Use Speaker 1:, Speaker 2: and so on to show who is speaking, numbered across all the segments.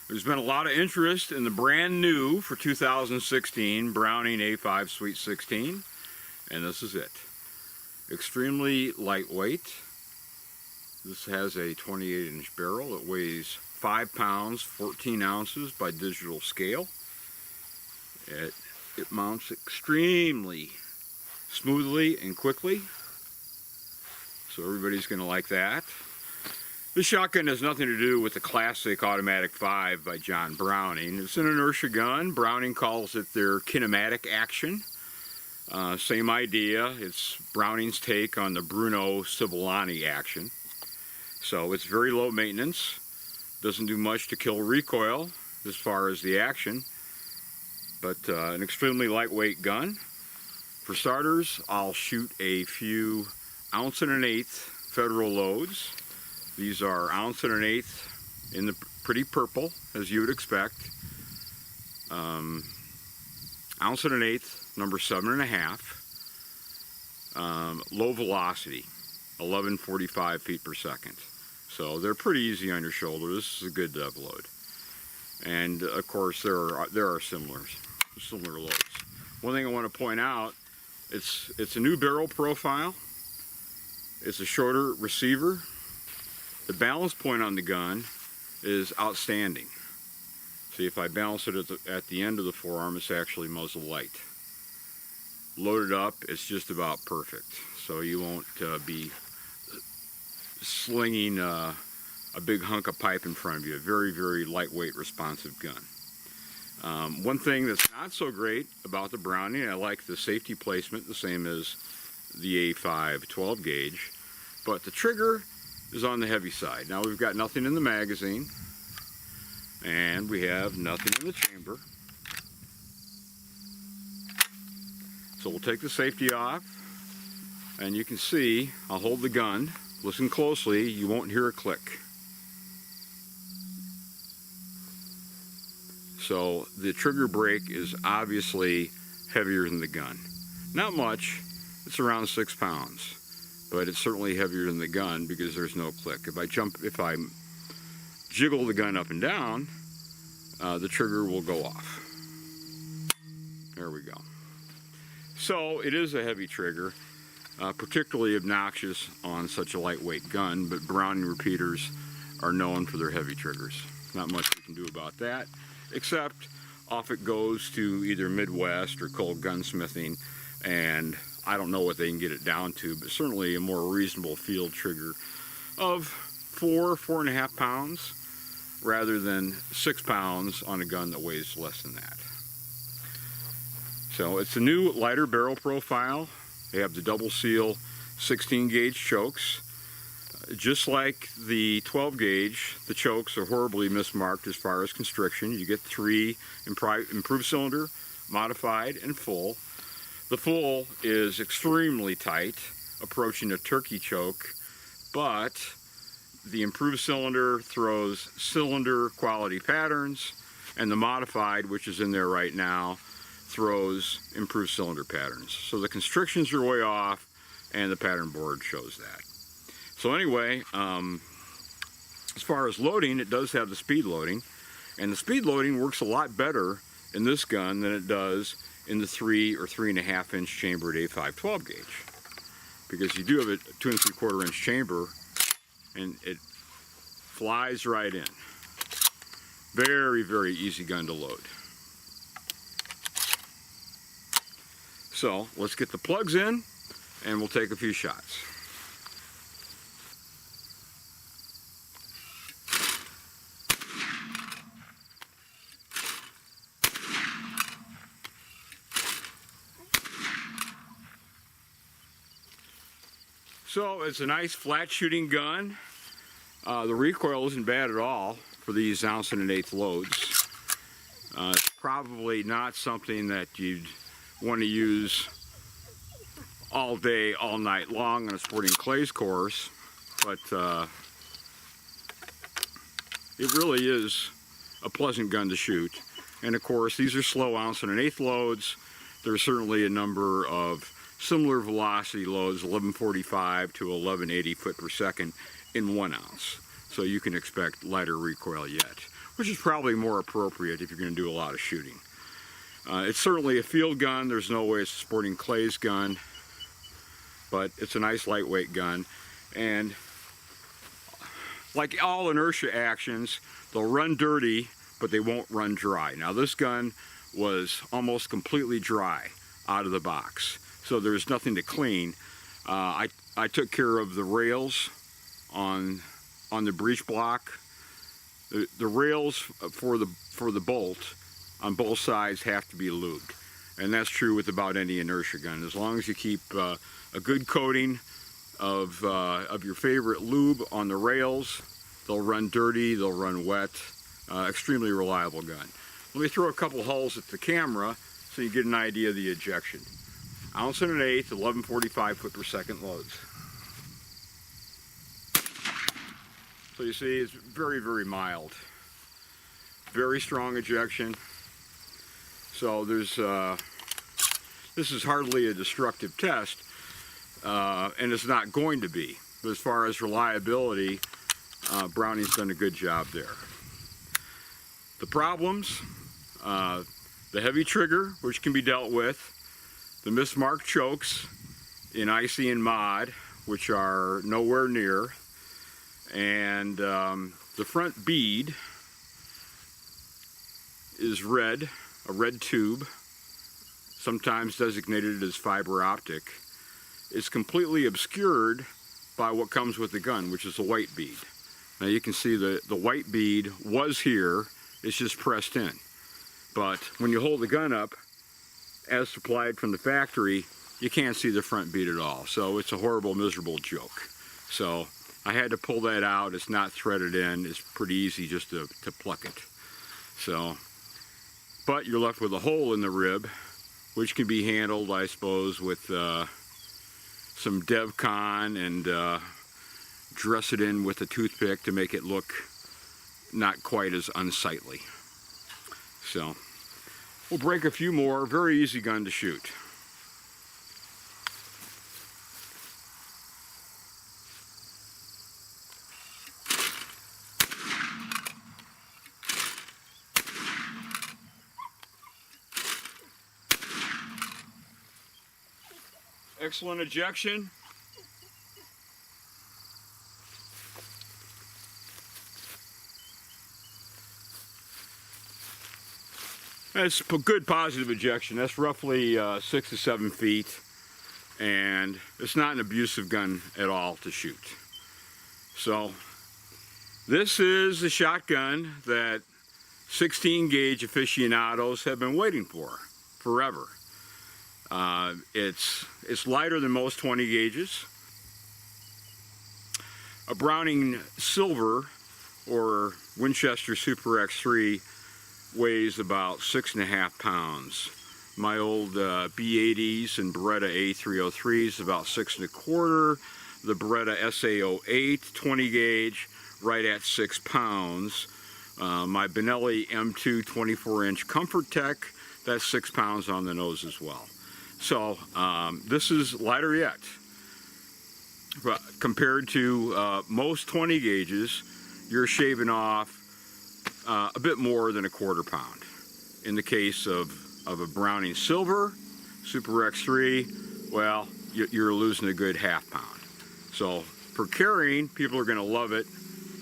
Speaker 1: There's been a lot of interest in the brand new for 2016 Browning A5 Sweet 16, and this is it. Extremely lightweight. This has a 28-inch barrel. It weighs 5 pounds, 14 ounces by digital scale. It mounts extremely smoothly and quickly, so everybody's going to like that. This shotgun has nothing to do with the classic automatic 5 by John Browning. It's an inertia gun. Browning calls it their kinematic action. Same idea. It's Browning's take on the Bruno Cibolani action. So it's very low maintenance. Doesn't do much to kill recoil as far as the action, but an extremely lightweight gun. For starters, I'll shoot a few 1 1/8 ounce Federal loads. These are 1 1/8 ounce in the pretty purple, as you would expect. 1 1/8 ounce, number 7.5. Low velocity, 1145 feet per second. So they're pretty easy on your shoulder. This is a good dove load. And of course there are similar loads. One thing I want to point out, it's a new barrel profile. It's a shorter receiver. The balance point on the gun is outstanding. See, if I balance it at the end of the forearm, it's actually muzzle light. Loaded up, it's just about perfect. So you won't be slinging a big hunk of pipe in front of you. A very, very lightweight, responsive gun. One thing that's not so great about the Browning, I like the safety placement, the same as the A5 12 gauge, but the trigger is on the heavy side. Now we've got nothing in the magazine, and we have nothing in the chamber. So we'll take the safety off, and you can see, I'll hold the gun. Listen closely, you won't hear a click. So the trigger brake is obviously heavier than the gun. Not much, it's around 6 pounds, but it's certainly heavier than the gun because there's no click. If I jiggle the gun up and down, the trigger will go off. There we go. So it is a heavy trigger, particularly obnoxious on such a lightweight gun, but Browning repeaters are known for their heavy triggers. Not much we can do about that, except off it goes to either Midwest or Cold Gunsmithing, and I don't know what they can get it down to, but certainly a more reasonable field trigger of 4.5 pounds rather than 6 pounds on a gun that weighs less than that. So it's a new lighter barrel profile. They have the double seal 16 gauge chokes. Just like the 12 gauge, the chokes are horribly mismarked as far as constriction. You get 3 improved cylinder, modified, and full. The full is extremely tight, approaching a turkey choke, but the improved cylinder throws cylinder quality patterns, and the modified, which is in there right now, throws improved cylinder patterns. So the constrictions are way off, and the pattern board shows that. So anyway, as far as loading, it does have the speed loading, and the speed loading works a lot better in this gun than it does in the 3 or 3.5 inch chambered A5 12 gauge, because you do have a 2 3/4 inch chamber, and it flies right in. Very, very easy gun to load. So let's get the plugs in, and we'll take a few shots. So it's a nice flat shooting gun. The recoil isn't bad at all for these 1 1/8 ounce loads. It's probably not something that you'd want to use all day, all night long on a sporting clays course, but it really is a pleasant gun to shoot. And of course, these are slow 1 1/8 ounce loads. There's certainly a number of similar velocity loads, 1145 to 1180 foot per second in 1 ounce. So you can expect lighter recoil yet. which is probably more appropriate if you're going to do a lot of shooting. It's certainly a field gun. There's no way it's a sporting clays gun, but it's a nice lightweight gun. And like all inertia actions, they'll run dirty, but they won't run dry. Now this gun was almost completely dry out of the box, so there's nothing to clean. I took care of the rails on the breech block. The rails for the bolt on both sides have to be lubed, and that's true with about any inertia gun. As long as you keep a good coating of your favorite lube on the rails, they'll run dirty, they'll run wet. Extremely reliable gun. Let me throw a couple holes at the camera so you get an idea of the ejection. 1 1/8 ounce, 1145 foot per second loads. So you see it's very, very mild. Very strong ejection. So there's this is hardly a destructive test, and it's not going to be. But as far as reliability, Browning's done a good job there. The problems, the heavy trigger, which can be dealt with, the mismarked chokes in icy and mod, which are nowhere near, and the front bead is red, a red tube, sometimes designated as fiber optic. It's completely obscured by what comes with the gun, which is the white bead. Now you can see the white bead was here, it's just pressed in. But when you hold the gun up, as supplied from the factory, you can't see the front bead at all. So it's a horrible, miserable joke. So I had to pull that out. It's not threaded in. It's pretty easy just to pluck it. So, but you're left with a hole in the rib, which can be handled, I suppose, with some DevCon and dress it in with a toothpick to make it look not quite as unsightly. So we'll break a few more. Very easy gun to shoot. Excellent ejection. That's a good positive ejection. That's roughly 6 to 7 feet, and it's not an abusive gun at all to shoot. So this is the shotgun that 16 gauge aficionados have been waiting for forever. It's lighter than most 20 gauges. A Browning Silver or Winchester Super X3 weighs about 6.5 pounds. My old B80s and Beretta A303s about 6 1/4. The Beretta SA08 20 gauge right at 6 pounds. My Benelli M2 24-inch Comfort Tech, that's 6 pounds on the nose as well. So this is lighter yet. But compared to most 20 gauges, you're shaving off a bit more than 1/4 pound. In the case of a Browning Silver Super X3, well, you're losing a good ½ pound. So for carrying, people are going to love it.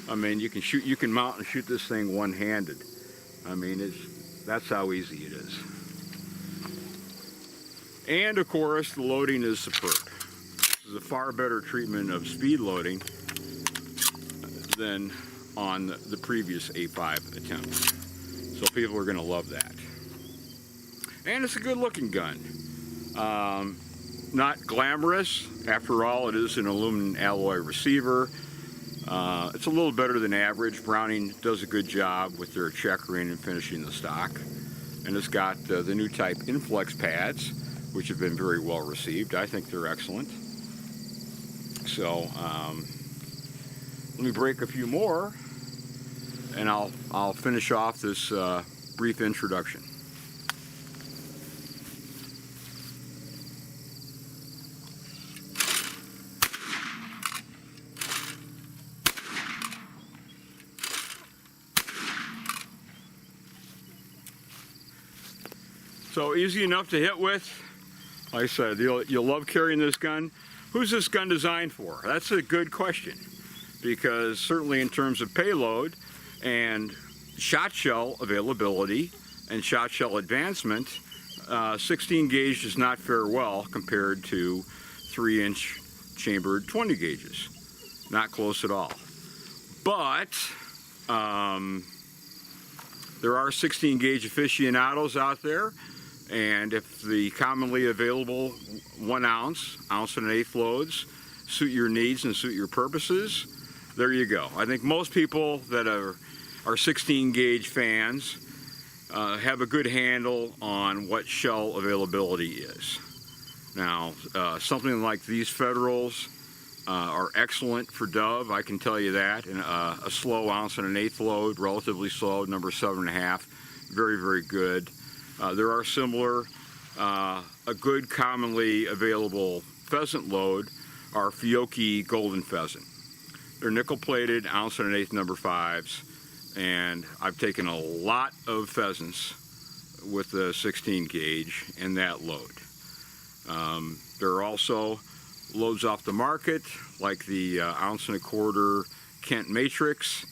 Speaker 1: I mean, you can mount and shoot this thing one-handed. I mean, that's how easy it is. And of course, the loading is superb. This is a far better treatment of speed loading than on the previous A5 attempt. So people are going to love that. And it's a good looking gun. Not glamorous. After all, it is an aluminum alloy receiver. It's a little better than average. Browning does a good job with their checkering and finishing the stock. And it's got the new type Inflex pads, which have been very well received. I think they're excellent. So let me break a few more, and I'll finish off this brief introduction. So easy enough to hit with. Like I said, you'll love carrying this gun. Who's this gun designed for? That's a good question, because certainly in terms of payload and shot shell availability and shot shell advancement, 16 gauge does not fare well compared to 3-inch chambered 20 gauges. Not close at all. But there are 16 gauge aficionados out there, and if the commonly available 1 ounce, 1.125 loads suit your needs and suit your purposes, there you go. I think most people that are 16 gauge fans have a good handle on what shell availability is. Now, something like these Federals are excellent for dove, I can tell you that. And a slow 1.125 load, relatively slow, number 7.5, very, very good. There are similar, a good commonly available pheasant load are Fiocchi golden pheasant. They're nickel-plated 1.125 number 5s, and I've taken a lot of pheasants with the 16 gauge in that load. There are also loads off the market, like the 1.25 Kent Matrix.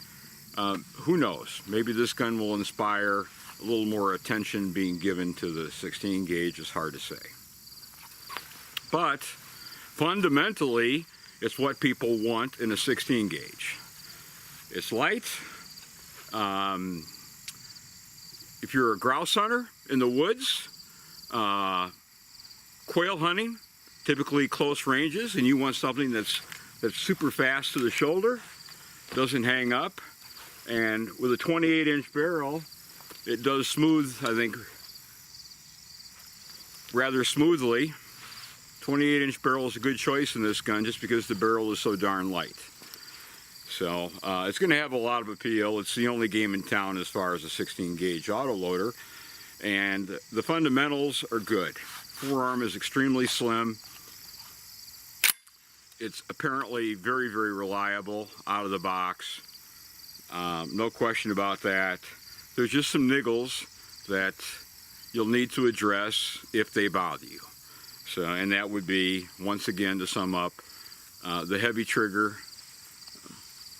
Speaker 1: Who knows? Maybe this gun will inspire a little more attention being given to the 16 gauge. It's hard to say. But fundamentally, it's what people want in a 16 gauge. It's light. If you're a grouse hunter in the woods, quail hunting, typically close ranges, and you want something that's super fast to the shoulder, doesn't hang up, and with a 28-inch barrel, it does smooth, I think, rather smoothly. 28-inch barrel is a good choice in this gun just because the barrel is so darn light. So it's going to have a lot of appeal. It's the only game in town as far as a 16 gauge autoloader, and the fundamentals are good. Forearm is extremely slim. It's apparently very, very reliable out of the box. No question about that. There's just some niggles that you'll need to address if they bother you. So, and that would be, once again, to sum up, the heavy trigger,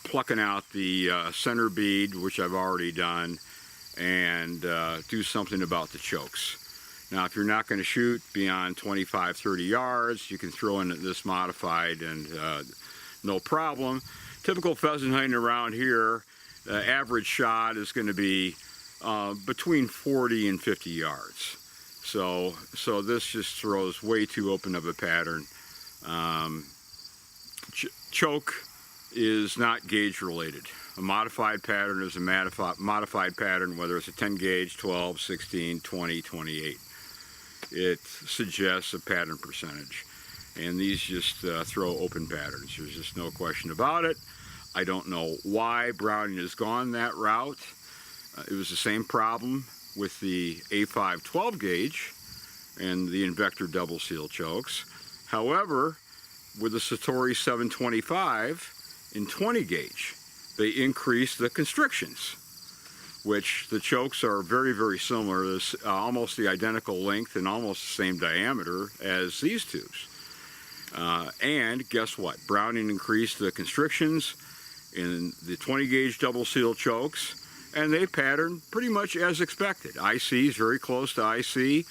Speaker 1: plucking out the center bead, which I've already done, and do something about the chokes. Now, if you're not going to shoot beyond 25, 30 yards, you can throw in this modified and no problem. Typical pheasant hunting around here, the average shot is going to be between 40 and 50 yards. So this just throws way too open of a pattern. Choke is not gauge related. A modified pattern is a modified pattern, whether it's a 10 gauge, 12, 16, 20, 28. It suggests a pattern percentage. And these just throw open patterns. There's just no question about it. I don't know why Browning has gone that route. It was the same problem with the A5 12 gauge and the Invector double seal chokes. However, with the Satori 725 in 20 gauge, they increased the constrictions, which the chokes are very, very similar. There's almost the identical length and almost the same diameter as these tubes. And guess what? Browning increased the constrictions in the 20 gauge double seal chokes, and they pattern pretty much as expected. IC is very close to IC,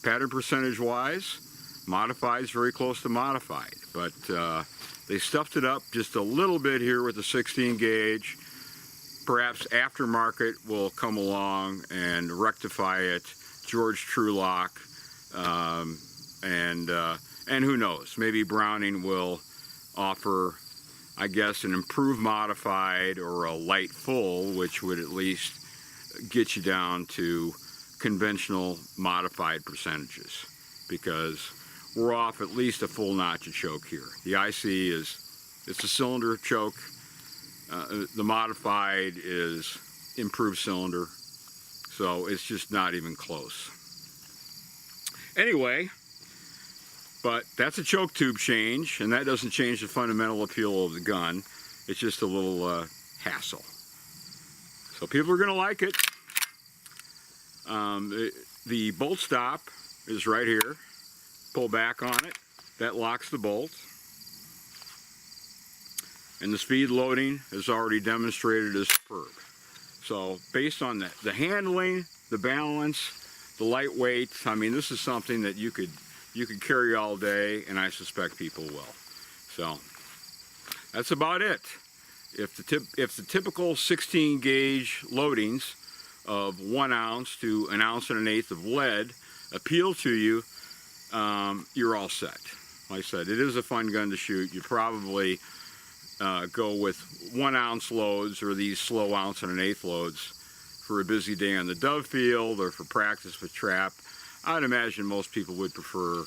Speaker 1: pattern percentage wise. Modified is very close to modified, but they stuffed it up just a little bit here with the 16 gauge. Perhaps aftermarket will come along and rectify it. George Trulock, and who knows? Maybe Browning will offer, I guess, an improved modified or a light full, which would at least get you down to conventional modified percentages, because we're off at least a full notch of choke here. The IC it's a cylinder choke. The modified is improved cylinder, so it's just not even close. Anyway, but that's a choke tube change, and that doesn't change the fundamental appeal of the gun. It's just a little hassle. So people are going to like it. The bolt stop is right here. Pull back on it. That locks the bolt. And the speed loading is already demonstrated as superb. So based on the handling, the balance, the lightweight, I mean, this is something that you could carry all day, and I suspect people will. So that's about it. If the typical 16 gauge loadings of 1 ounce to 1 1/8 ounces of lead appeal to you, you're all set. Like I said, it is a fun gun to shoot. You probably go with 1 ounce loads or these slow 1 1/8 ounce loads for a busy day on the dove field or for practice with trap. I'd imagine most people would prefer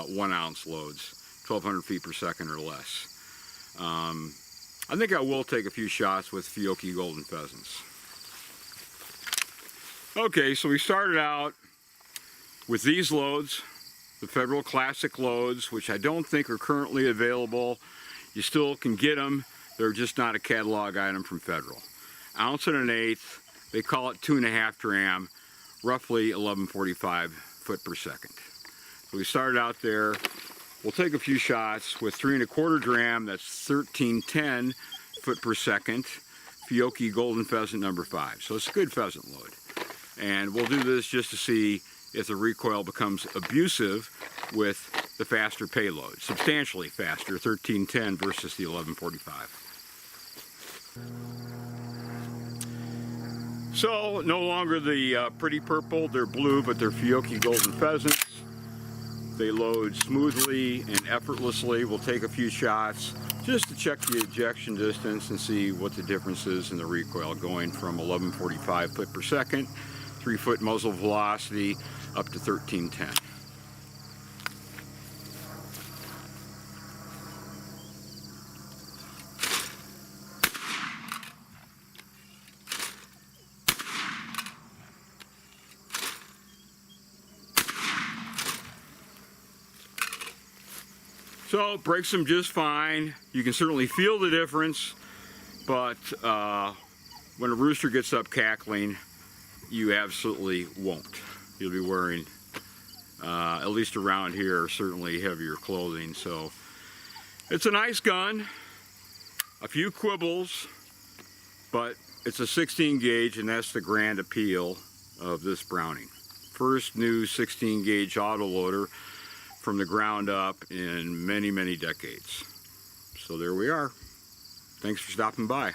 Speaker 1: 1 ounce loads, 1,200 feet per second or less. I think I will take a few shots with Fiocchi golden pheasants. Okay, so we started out with these loads, the Federal Classic loads, which I don't think are currently available. You still can get them, they're just not a catalog item from Federal. 1 1/8 ounce, they call it 2.5 dram, roughly 1145 foot per second. So we started out there. We'll take a few shots with 3.25 dram, that's 1310 foot per second, Fiocchi golden pheasant number 5. So it's a good pheasant load. And we'll do this just to see if the recoil becomes abusive with the faster payload. Substantially faster, 1310 versus the 1145. So, no longer the pretty purple, they're blue, but they're Fiocchi golden pheasants. They load smoothly and effortlessly. We'll take a few shots just to check the ejection distance and see what the difference is in the recoil, going from 1145 foot per second, 3 foot muzzle velocity, up to 1310. So it breaks them just fine. You can certainly feel the difference, but when a rooster gets up cackling, you absolutely won't. You'll be wearing, at least around here, certainly heavier clothing. So it's a nice gun, a few quibbles, but it's a 16 gauge, and that's the grand appeal of this Browning. First new 16 gauge autoloader from the ground up in many, many decades. So there we are. Thanks for stopping by.